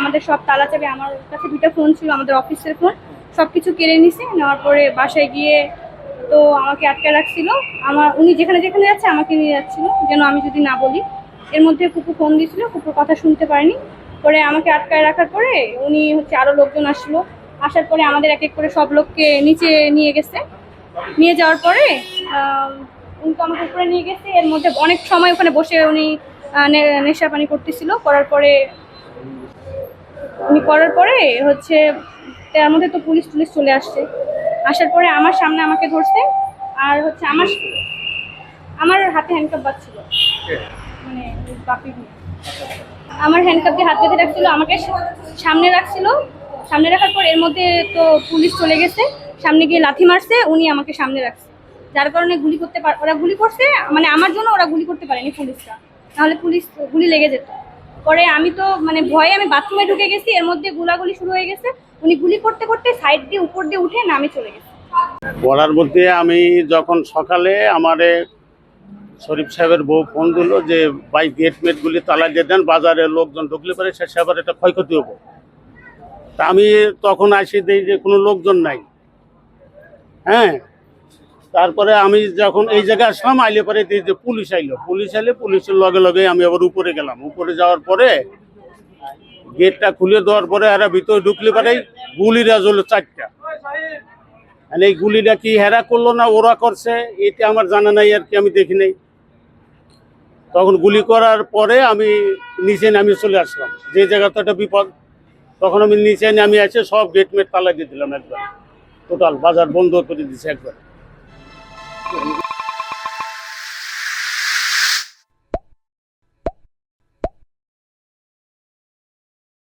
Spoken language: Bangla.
আমাদের সব তালা চাবি, আমার কাছে 2টা ফোন ছিল, আমাদের অফিসের ফোন, সব কিছু কেড়ে নিছে। নেওয়ার পরে বাসায় গিয়ে তো আমাকে আটকে রাখছিল। উনি যেখানে যেখানে যাচ্ছে আমাকে নিয়ে যাচ্ছিল, যেন আমি যদি না বলি। এর মধ্যে কুকু ফোন দিয়েছিল, কুকুর কথা শুনতে পারেনি। পরে আমাকে আটকায় রাখার পরে উনি আরো লোকজন আসলো। আসার পরে আমাদের এক এক করে সব লোককে নিচে নিয়ে গেছে। নিয়ে যাওয়ার পরে উনি তো আমাকে উপরে নিয়ে গেছে। এর মধ্যে অনেক সময় ওখানে বসে উনি নেশা পানি করতেছিল। করার পরে তার মধ্যে তো পুলিশ টুলিশ চলে আসছে। আসার পরে আমার সামনে আমাকে ধরছে। আর আমার হাতে হ্যান্ডকাপ বাজছিল, মানে বাপি আমার হ্যান্ডকাপ দিয়ে হাত বেঁধে রাখছিল, আমাকে সামনে রাখছিল। সামনে রাখার পর এর মধ্যে তো পুলিশ চলে গেছে, সামনে গিয়ে লাথি মারছে। উনি আমাকে সামনে রাখছে, যার কারণে ওরা গুলি করছে। মানে আমার জন্য ওরা গুলি করতে পারেনি পুলিশরা, নাহলে গুলি লেগে যেত। পরে আমি তো মানে ভয়ে আমি বাথরুমে ঢুকে গেছি। এর মধ্যে গুলাগুলি শুরু হয়ে গেছে। উনি গুলি করতে করতে সাইড দিয়ে উপর দিয়ে উঠে নামে চলে গেছে। বলার বলতে আমি যখন সকালে আমারে শরীফ সাহেবের বউ ফোন দিল যে ভাই গেটমেটগুলি তালা দিয়ে দেন, বাজারে লোকজন ঢুকলে পারে সে আবার এটা ক্ষয়ক্ষতি হবো। তা আমি তখন আসি দিই যে কোনো লোকজন নাই। হ্যাঁ, তারপরে আমি যখন এই জায়গায় আসলাম, আইলে পরে যে পুলিশ আইলো, পুলিশের লগে লগে আমি আবার উপরে গেলাম। উপরে যাওয়ার পরে গেটটা খুলে দেওয়ার পরে এরা ভিতরে ঢুকলে পারে গুলিরা জ্বললো 4টা। এই গুলিটা কি হেরা করলো না ওরা করছে এটা আমার জানা নাই আর কি, আমি দেখি নাই। তখন গুলি করার পরে আমি নিচে নামিয়ে চলে আসলাম, যে জায়গাতে একটা বিপদ। তখন আমি নিচে নামি এসে সব গেটমেট তালা দিয়ে দিলাম একবার, টোটাল বাজার বন্ধ করে দিচ্ছে একবার।